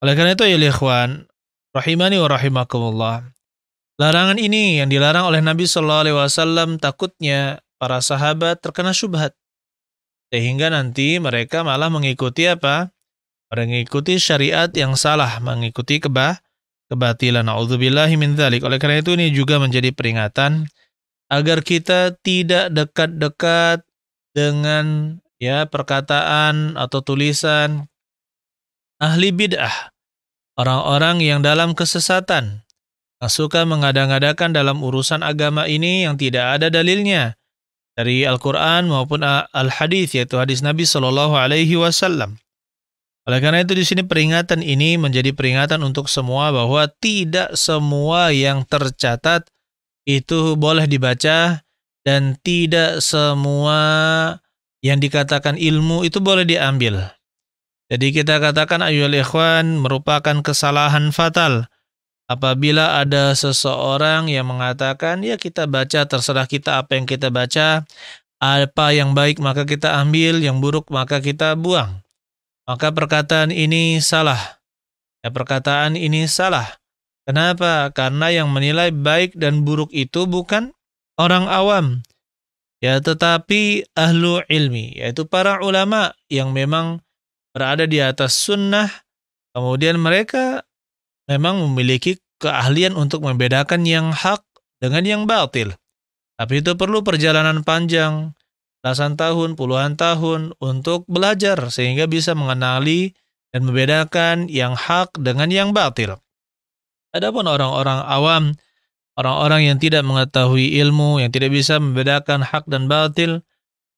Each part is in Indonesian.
Oleh karena itu ya ikhwan, rahimani wa rahimakumullah. Larangan ini yang dilarang oleh Nabi Shallallahu alaihi wasallam takutnya para sahabat terkena syubhat sehingga nanti mereka malah mengikuti apa? Mengikuti syariat yang salah, mengikuti kebatilan. Nauzubillahi min dzalik. Oleh karena itu ini juga menjadi peringatan agar kita tidak dekat-dekat dengan perkataan atau tulisan ahli bid'ah, orang-orang yang dalam kesesatan, yang suka mengada-ngadakan dalam urusan agama ini yang tidak ada dalilnya dari Al-Quran maupun Al-Hadis, yaitu hadis Nabi Shallallahu alaihi wasallam. Oleh karena itu di sini peringatan ini menjadi peringatan untuk semua bahwa tidak semua yang tercatat itu boleh dibaca dan tidak semua yang dikatakan ilmu itu boleh diambil. Jadi kita katakan ayyuhal ikhwan merupakan kesalahan fatal apabila ada seseorang yang mengatakan ya kita baca terserah kita apa yang kita baca, apa yang baik maka kita ambil, yang buruk maka kita buang. Maka perkataan ini salah. Perkataan ini salah. Kenapa? Karena yang menilai baik dan buruk itu bukan orang awam, tetapi ahlu ilmi, yaitu para ulama yang memang berada di atas sunnah, kemudian mereka memang memiliki keahlian untuk membedakan yang hak dengan yang batil. Tapi itu perlu perjalanan panjang, belasan tahun, puluhan tahun untuk belajar sehingga bisa mengenali dan membedakan yang hak dengan yang batil. Adapun orang-orang awam, orang-orang yang tidak mengetahui ilmu, yang tidak bisa membedakan hak dan batil,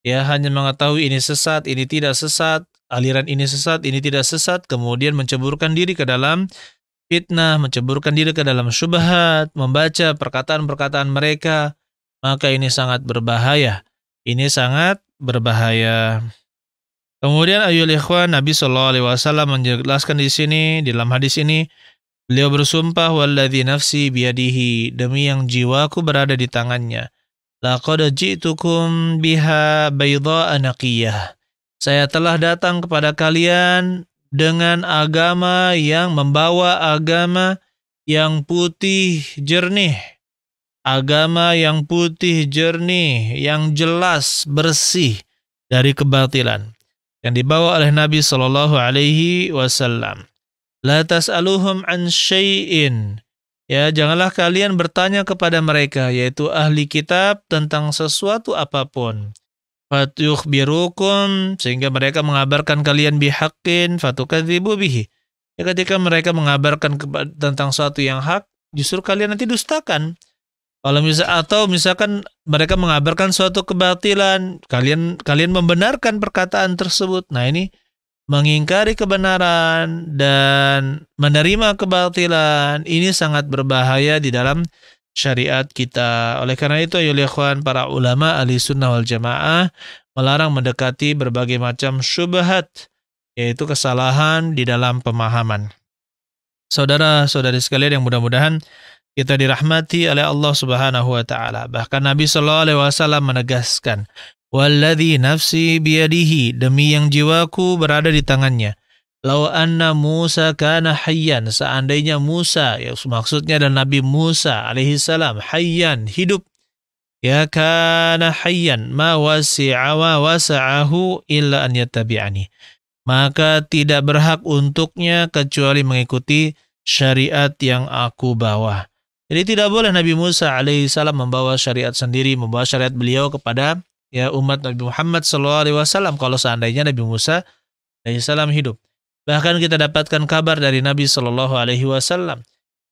hanya mengetahui ini sesat, ini tidak sesat, aliran ini sesat, ini tidak sesat, kemudian menceburkan diri ke dalam fitnah, menceburkan diri ke dalam syubhat, membaca perkataan-perkataan mereka, maka ini sangat berbahaya. Ini sangat berbahaya. Kemudian ayyuhal ikhwan, Nabi sallallahu alaihi wasallam menjelaskan di sini dalam hadis ini, beliau bersumpah walladzi nafsi biyadihi, demi yang jiwaku berada di tangannya. Laqad ji'tukum biha baydha'a naqiyah. Saya telah datang kepada kalian dengan agama yang membawa agama yang putih jernih. Agama yang putih jernih, yang jelas, bersih dari kebatilan yang dibawa oleh Nabi sallallahu alaihi wasallam. La tas'aluhum an syai'in. Janganlah kalian bertanya kepada mereka, yaitu ahli kitab, tentang sesuatu apapun. Fatyukhbirukum, sehingga mereka mengabarkan kalian bihaqqin fatukadzibu bihi. Ketika mereka mengabarkan tentang sesuatu yang hak, justru kalian nanti dustakan. Kalau misalkan mereka mengabarkan suatu kebatilan, kalian membenarkan perkataan tersebut. Nah, ini mengingkari kebenaran dan menerima kebatilan, ini sangat berbahaya di dalam syariat kita. Oleh karena itu, ayyuhal ikhwan, para ulama ahli sunnah wal jamaah melarang mendekati berbagai macam syubhat, yaitu kesalahan di dalam pemahaman. Saudara-saudari sekalian yang mudah-mudahan kita dirahmati oleh Allah Subhanahu wa taala. Bahkan Nabi sallallahu alaihi wasallam menegaskan, "Walladzi nafsi biyadihi, demi yang jiwaku berada di tangannya. Law anna Musa kana hayyan, seandainya Musa, maksudnya adalah Nabi Musa alaihi salam, hayyan, hidup, kana hayyan, ma wasi'a wa wasa'ahu illa an yattabi'ani." Maka tidak berhak untuknya kecuali mengikuti syariat yang aku bawa. Jadi tidak boleh Nabi Musa alaihissalam membawa syariat sendiri, membawa syariat beliau kepada umat Nabi Muhammad SAW kalau seandainya Nabi Musa alaihissalam hidup. Bahkan kita dapatkan kabar dari Nabi SAW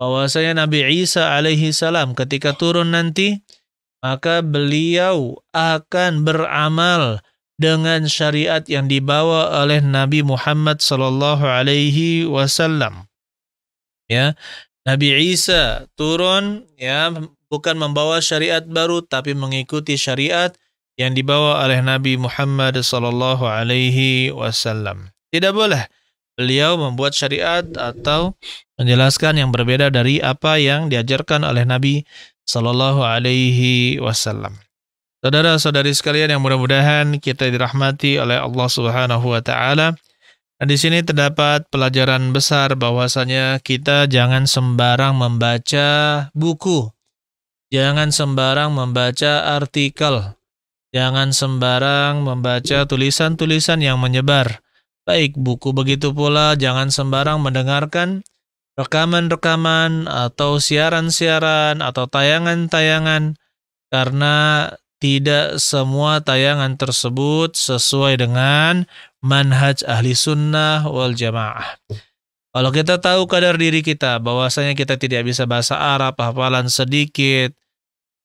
bahwasanya Nabi Isa alaihissalam ketika turun nanti, maka beliau akan beramal dengan syariat yang dibawa oleh Nabi Muhammad SAW. Nabi Isa turun bukan membawa syariat baru tapi mengikuti syariat yang dibawa oleh Nabi Muhammad sallallahu alaihi wasallam. Tidak boleh beliau membuat syariat atau menjelaskan yang berbeda dari apa yang diajarkan oleh Nabi sallallahu alaihi wasallam. Saudara-saudari sekalian yang mudah-mudahan kita dirahmati oleh Allah Subhanahu wa taala. Nah, di sini terdapat pelajaran besar bahwasanya kita jangan sembarang membaca buku, jangan sembarang membaca artikel, jangan sembarang membaca tulisan-tulisan yang menyebar. Baik buku, begitu pula jangan sembarang mendengarkan rekaman-rekaman atau siaran-siaran atau tayangan-tayangan, karena tidak semua tayangan tersebut sesuai dengan manhaj ahli sunnah wal jamaah. Kalau kita tahu kadar diri kita, bahwasanya kita tidak bisa bahasa Arab, hafalan sedikit,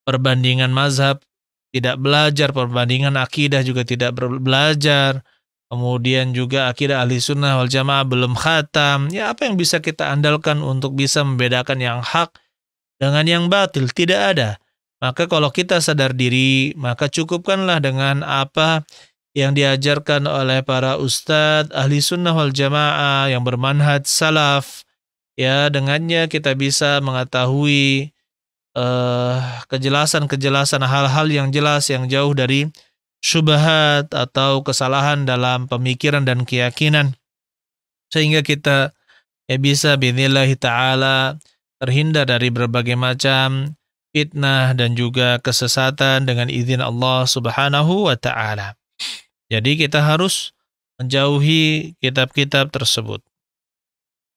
perbandingan mazhab tidak belajar, perbandingan akidah juga tidak belajar, kemudian juga akidah ahli sunnah wal jamaah belum khatam, ya apa yang bisa kita andalkan untuk bisa membedakan yang hak dengan yang batil? Tidak ada. Maka kalau kita sadar diri, maka cukupkanlah dengan apa yang diajarkan oleh para ustadz ahli sunnah wal jamaah yang bermanhaj salaf. Ya, dengannya kita bisa mengetahui kejelasan-kejelasan hal-hal yang jelas, yang jauh dari syubhat atau kesalahan dalam pemikiran dan keyakinan, sehingga kita bisa biidznillah ta'ala terhindar dari berbagai macam fitnah dan juga kesesatan dengan izin Allah Subhanahu wa ta'ala. Jadi kita harus menjauhi kitab-kitab tersebut.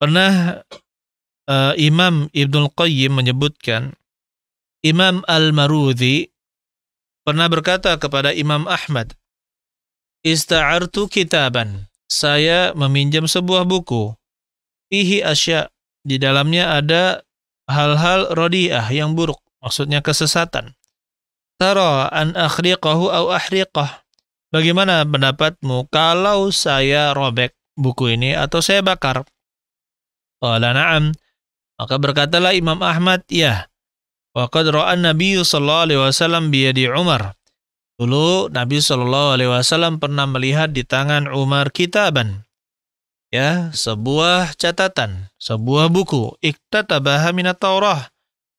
Pernah Imam Ibnul Qayyim menyebutkan, Imam Al-Marudhi pernah berkata kepada Imam Ahmad, "Ista'artu kitaban." Saya meminjam sebuah buku. Fihi asya. Di dalamnya ada hal-hal radiah yang buruk. Maksudnya kesesatan. Tara an akhriqahu au ahriqah. Bagaimana pendapatmu kalau saya robek buku ini atau saya bakar? Qala na'am. Maka berkatalah Imam Ahmad, ya. Wa qad ra'a Nabi sallallahu alaihi wasallam bi yadi Umar. Dulu Nabi sallallahu alaihi wasallam pernah melihat di tangan Umar kitaban. Ya, sebuah catatan, sebuah buku, iktatabaha minat Taurah,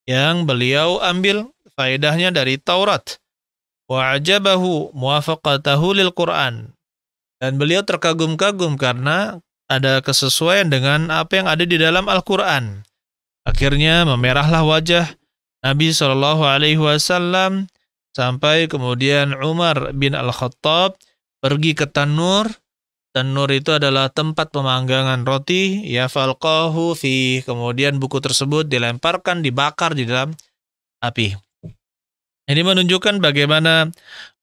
yang beliau ambil faedahnya dari Taurat. Wa ajabahu muwafaqatahu lil Quran. Dan beliau terkagum-kagum karena ada kesesuaian dengan apa yang ada di dalam Al-Quran. Akhirnya memerahlah wajah Nabi SAW sampai kemudian Umar bin Al-Khattab pergi ke tanur. Tanur itu adalah tempat pemanggangan roti. Ya falqahu fi. Kemudian buku tersebut dilemparkan, dibakar di dalam api. Ini menunjukkan bagaimana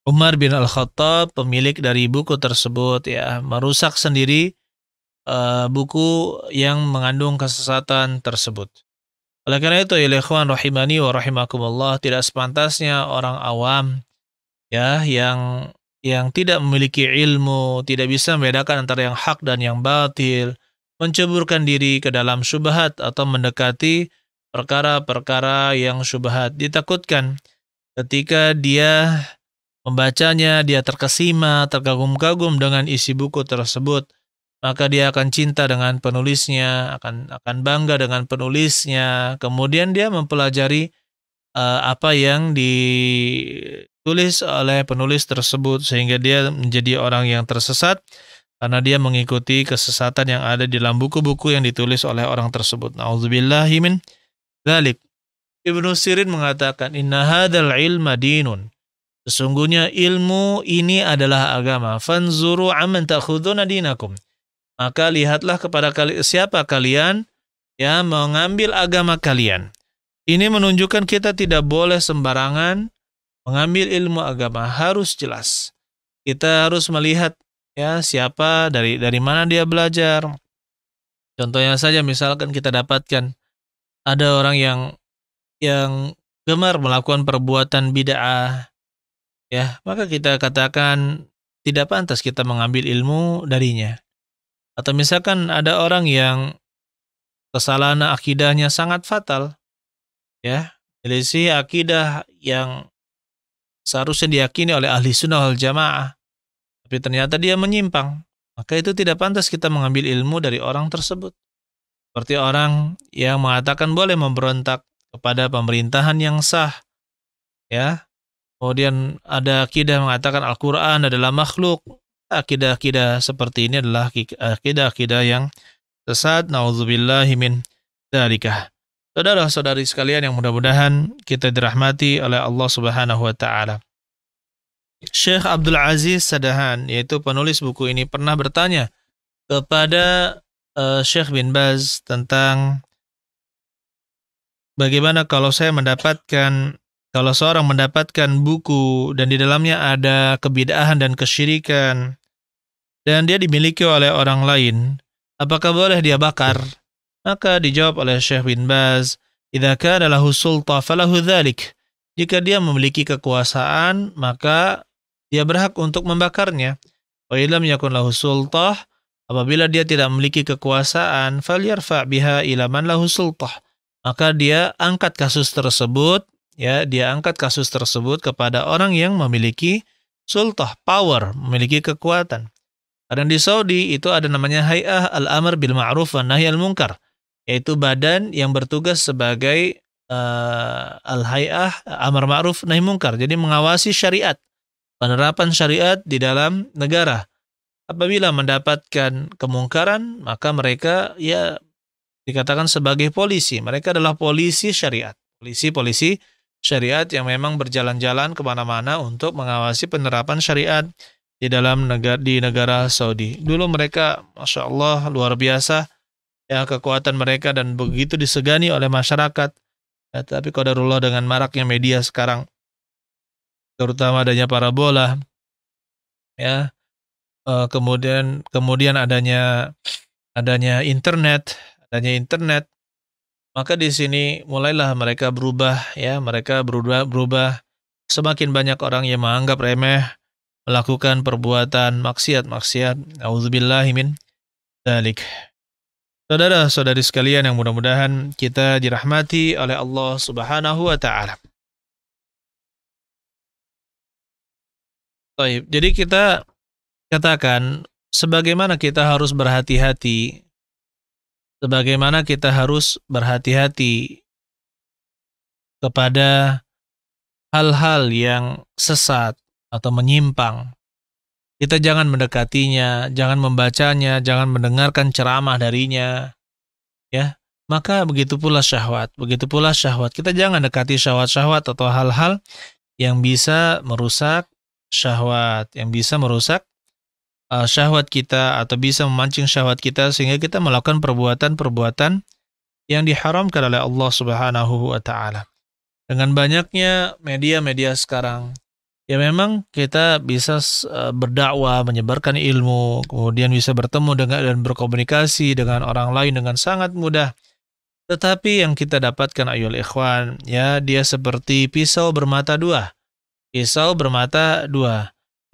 Umar bin Al-Khattab, pemilik dari buku tersebut, ya merusak sendiri buku yang mengandung kesesatan tersebut. Oleh karena itu, ya ikhwan rahimani wa rahimakumullah, tidak sepantasnya orang awam ya yang tidak memiliki ilmu, tidak bisa membedakan antara yang hak dan yang batil, menceburkan diri ke dalam syubhat atau mendekati perkara-perkara yang syubhat. Ditakutkan ketika dia membacanya, dia terkesima, terkagum-kagum dengan isi buku tersebut, maka dia akan cinta dengan penulisnya, akan bangga dengan penulisnya. Kemudian dia mempelajari apa yang ditulis oleh penulis tersebut, sehingga dia menjadi orang yang tersesat karena dia mengikuti kesesatan yang ada di dalam buku-buku yang ditulis oleh orang tersebut. Na'udzubillahi min dzalik. Ibnu Sirin mengatakan, "Inna hadzal ilma dinun." Sesungguhnya ilmu ini adalah agama. Fanzuru amman ta'khuduna dinakum. Maka lihatlah kepada siapa kalian yang mengambil agama kalian. Ini menunjukkan kita tidak boleh sembarangan mengambil ilmu agama, harus jelas. Kita harus melihat ya siapa, dari mana dia belajar. Contohnya saja misalkan kita dapatkan ada orang yang gemar melakukan perbuatan bid'ah, ya, maka kita katakan tidak pantas kita mengambil ilmu darinya. Atau misalkan ada orang yang kesalahan akidahnya sangat fatal, ya, selisih akidah yang seharusnya diyakini oleh ahli sunnah wal jamaah, tapi ternyata dia menyimpang, maka itu tidak pantas kita mengambil ilmu dari orang tersebut. Seperti orang yang mengatakan boleh memberontak kepada pemerintahan yang sah, ya. Kemudian ada akidah mengatakan Al-Quran adalah makhluk, akidah-akidah seperti ini adalah akidah-akidah yang sesat. Nauzubillahi min dzalika. Saudara-saudari sekalian yang mudah-mudahan kita dirahmati oleh Allah Subhanahu wa taala. Syekh Abdul Aziz Sadahan, yaitu penulis buku ini, pernah bertanya kepada Syekh bin Baz tentang bagaimana kalau seorang mendapatkan buku dan di dalamnya ada kebid'ahan dan kesyirikan dan dia dimiliki oleh orang lain, apakah boleh dia bakar? Maka dijawab oleh Syekh bin Baz, "Idza kana lahu sulta falahu dzalik." Jika dia memiliki kekuasaan, maka dia berhak untuk membakarnya. Wa illam yakun lahu sultah, apabila dia tidak memiliki kekuasaan, falyarfa biha ila man lahu sultah. Maka dia angkat kasus tersebut, kepada orang yang memiliki sultah, power, memiliki kekuatan. Karena di Saudi itu ada namanya Hay'ah al-Amr bil Ma'ruf wa Nahy al-Munkar, yaitu badan yang bertugas sebagai al-Hay'ah Amar Ma'ruf Nahy Munkar, jadi mengawasi syariat, penerapan syariat di dalam negara. Apabila mendapatkan kemungkaran, maka mereka dikatakan sebagai polisi. Mereka adalah polisi syariat. Polisi syariat yang memang berjalan-jalan kemana-mana untuk mengawasi penerapan syariat di negara Saudi. Dulu mereka, Masya Allah, luar biasa ya kekuatan mereka dan begitu disegani oleh masyarakat. Ya, tapi qadarullah dengan maraknya media sekarang, terutama adanya parabola, ya, kemudian adanya internet, maka di sini mulailah mereka berubah. Semakin banyak orang yang menganggap remeh, melakukan perbuatan maksiat. Auzubillahi min dzalik. Saudara-saudari sekalian yang mudah-mudahan kita dirahmati oleh Allah Subhanahu wa taala. Baik, jadi kita katakan sebagaimana kita harus berhati-hati kepada hal-hal yang sesat atau menyimpang. Kita jangan mendekatinya, jangan membacanya, jangan mendengarkan ceramah darinya, ya. Maka begitu pula syahwat. Kita jangan dekati syahwat-syahwat atau hal-hal yang bisa merusak syahwat, syahwat kita atau bisa memancing syahwat kita sehingga kita melakukan perbuatan-perbuatan yang diharamkan oleh Allah Subhanahu wa taala. Dengan banyaknya media-media sekarang, ya memang kita bisa berdakwah, menyebarkan ilmu, kemudian bisa bertemu dan berkomunikasi dengan orang lain dengan sangat mudah. Tetapi yang kita dapatkan ayyuhal ikhwan, ya, dia seperti pisau bermata dua.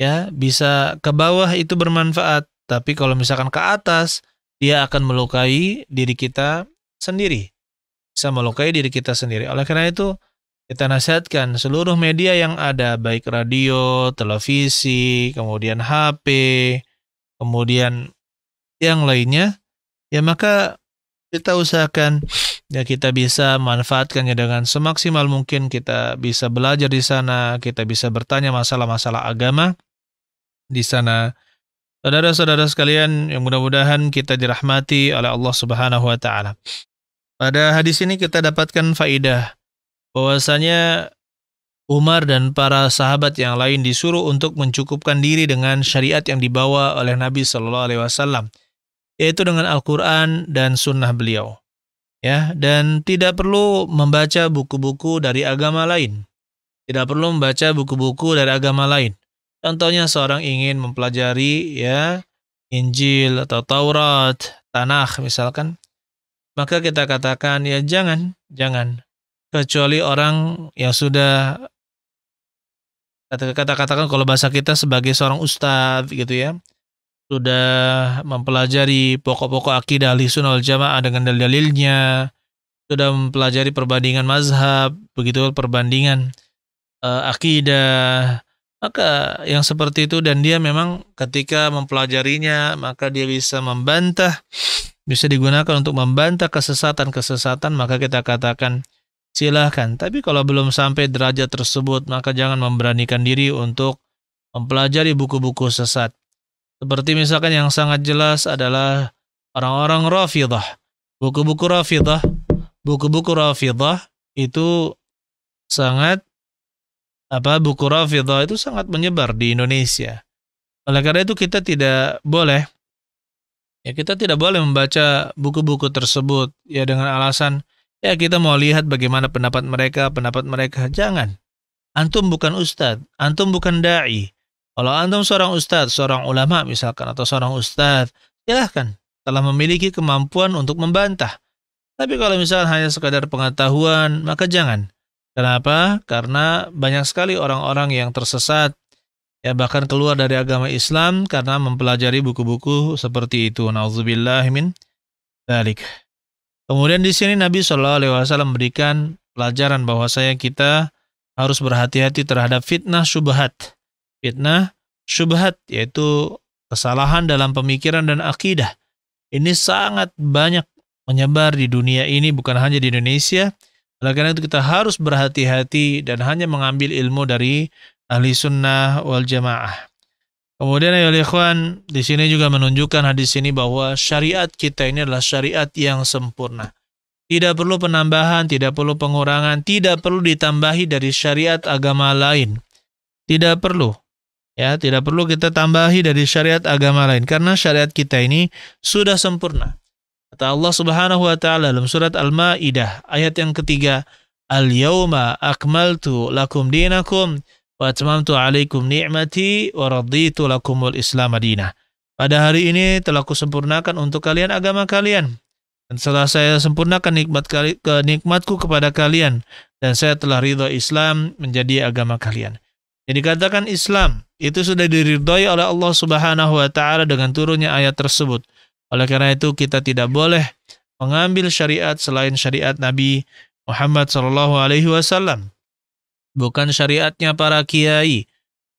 Ya, bisa ke bawah itu bermanfaat, tapi kalau misalkan ke atas, dia akan melukai diri kita sendiri. Oleh karena itu, kita nasihatkan seluruh media yang ada, baik radio, televisi, kemudian HP, kemudian yang lainnya, ya maka kita usahakan ya kita bisa manfaatkannya dengan semaksimal mungkin. Kita bisa belajar di sana, kita bisa bertanya masalah-masalah agama di sana. Saudara-saudara sekalian yang mudah-mudahan kita dirahmati oleh Allah Subhanahu wa taala. Pada hadis ini kita dapatkan faidah bahwasanya Umar dan para sahabat yang lain disuruh untuk mencukupkan diri dengan syariat yang dibawa oleh Nabi sallallahu alaihi wasallam, yaitu dengan Al-Qur'an dan sunnah beliau. Ya, dan tidak perlu membaca buku-buku dari agama lain. Contohnya seorang ingin mempelajari ya Injil atau Taurat, Tanakh misalkan, maka kita katakan ya jangan. Kecuali orang yang sudah katakan kalau bahasa kita sebagai seorang ustadz gitu ya, sudah mempelajari pokok-pokok akidah Ahlussunnah wal Jamaah dengan dalil-dalilnya, sudah mempelajari perbandingan mazhab, begitu perbandingan akidah, maka yang seperti itu dan dia memang ketika mempelajarinya maka dia bisa digunakan untuk membantah kesesatan, maka kita katakan silahkan. Tapi kalau belum sampai derajat tersebut, maka jangan memberanikan diri untuk mempelajari buku-buku sesat. Seperti misalkan yang sangat jelas adalah orang-orang Rafidhah. Buku-buku Rafidhah, buku-buku Rafidhah itu sangat buku Rafidhah itu sangat menyebar di Indonesia. Oleh karena itu kita tidak boleh membaca buku-buku tersebut ya dengan alasan ya kita mau lihat bagaimana pendapat mereka. Jangan. Antum bukan ustadz, antum bukan dai. Kalau antum seorang ustadz, seorang ulama misalkan atau seorang ustadz, silahkan telah memiliki kemampuan untuk membantah. Tapi kalau misalkan hanya sekadar pengetahuan, maka jangan. Kenapa? Karena banyak sekali orang-orang yang tersesat ya bahkan keluar dari agama Islam karena mempelajari buku-buku seperti itu. Nauzubillah min dzalik. Kemudian di sini Nabi SAW memberikan pelajaran bahwasanya kita harus berhati-hati terhadap fitnah syubhat. Fitnah syubhat yaitu kesalahan dalam pemikiran dan akidah. Ini sangat banyak menyebar di dunia ini, bukan hanya di Indonesia. Oleh karena itu kita harus berhati-hati dan hanya mengambil ilmu dari ahli sunnah wal jamaah. Kemudian ya ikhwan, di sini juga menunjukkan hadis ini bahwa syariat kita ini adalah syariat yang sempurna. Tidak perlu penambahan, tidak perlu pengurangan, tidak perlu ditambahi dari syariat agama lain. Tidak perlu. Ya, tidak perlu kita tambahi dari syariat agama lain karena syariat kita ini sudah sempurna. Kata Allah Subhanahu wa taala dalam surat Al-Maidah ayat yang ketiga, "Al-yauma akmaltu lakum dinakum wa atmamtu 'alaikum ni'mati wa raditu lakumul Islam madinah." Pada hari ini telah kusempurnakan untuk kalian agama kalian. Dan setelah saya sempurnakan nikmatku kepada kalian dan saya telah ridha Islam menjadi agama kalian. Jadi katakan Islam itu sudah diridhai oleh Allah Subhanahu wa taala dengan turunnya ayat tersebut. Oleh karena itu kita tidak boleh mengambil syariat selain syariat Nabi Muhammad SAW. Bukan syariatnya para kiai,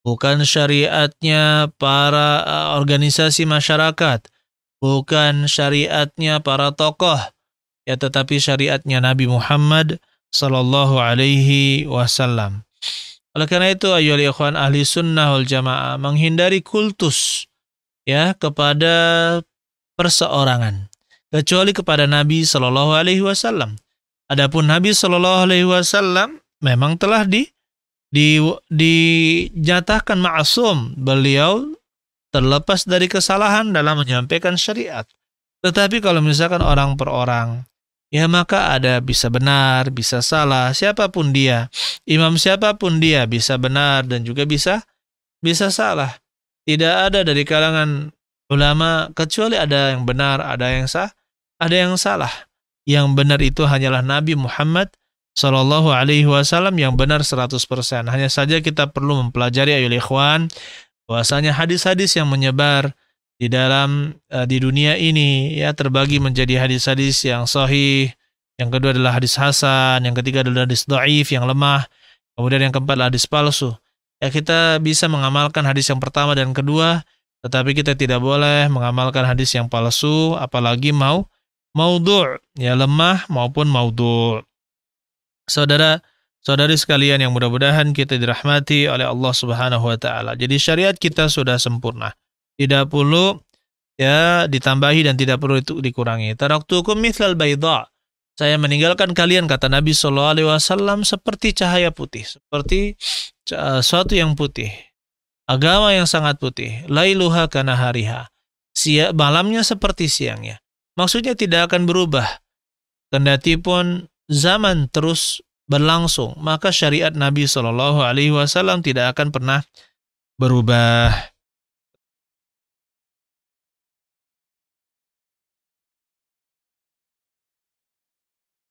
bukan syariatnya para organisasi masyarakat, bukan syariatnya para tokoh, ya tetapi syariatnya Nabi Muhammad SAW. Oleh karena itu ayyuhal ikhwan ahli sunnah wal jamaah menghindari kultus ya kepada perseorangan kecuali kepada Nabi SAW. Adapun Nabi SAW memang telah dinyatakan ma'asum, beliau terlepas dari kesalahan dalam menyampaikan syariat. Tetapi kalau misalkan orang per orang, ya maka ada bisa benar, bisa salah, siapapun dia, imam siapapun dia bisa benar dan juga bisa salah. Tidak ada dari kalangan ulama kecuali ada yang benar, ada yang salah. Yang benar itu hanyalah Nabi Muhammad SAW yang benar 100%. Hanya saja kita perlu mempelajari ayyuhal ikhwan bahwasanya hadis-hadis yang menyebar di dunia ini ya terbagi menjadi hadis-hadis yang sahih, yang kedua adalah hadis hasan, yang ketiga adalah hadis dhaif yang lemah, kemudian yang keempat adalah hadis palsu. Ya kita bisa mengamalkan hadis yang pertama dan kedua, tetapi kita tidak boleh mengamalkan hadis yang palsu apalagi maudhu', ya lemah maupun maudhu'. Saudara-saudari sekalian yang mudah-mudahan kita dirahmati oleh Allah Subhanahu wa taala. Jadi syariat kita sudah sempurna. Tidak perlu ya ditambahi dan tidak perlu itu dikurangi. Taraktukum mithlal baydha. Saya meninggalkan kalian kata Nabi SAW seperti cahaya putih, seperti suatu yang putih. Agama yang sangat putih. Lailuha kanahariha. Malamnya seperti siangnya. Maksudnya tidak akan berubah. Kendati pun zaman terus berlangsung, maka syariat Nabi SAW tidak akan pernah berubah.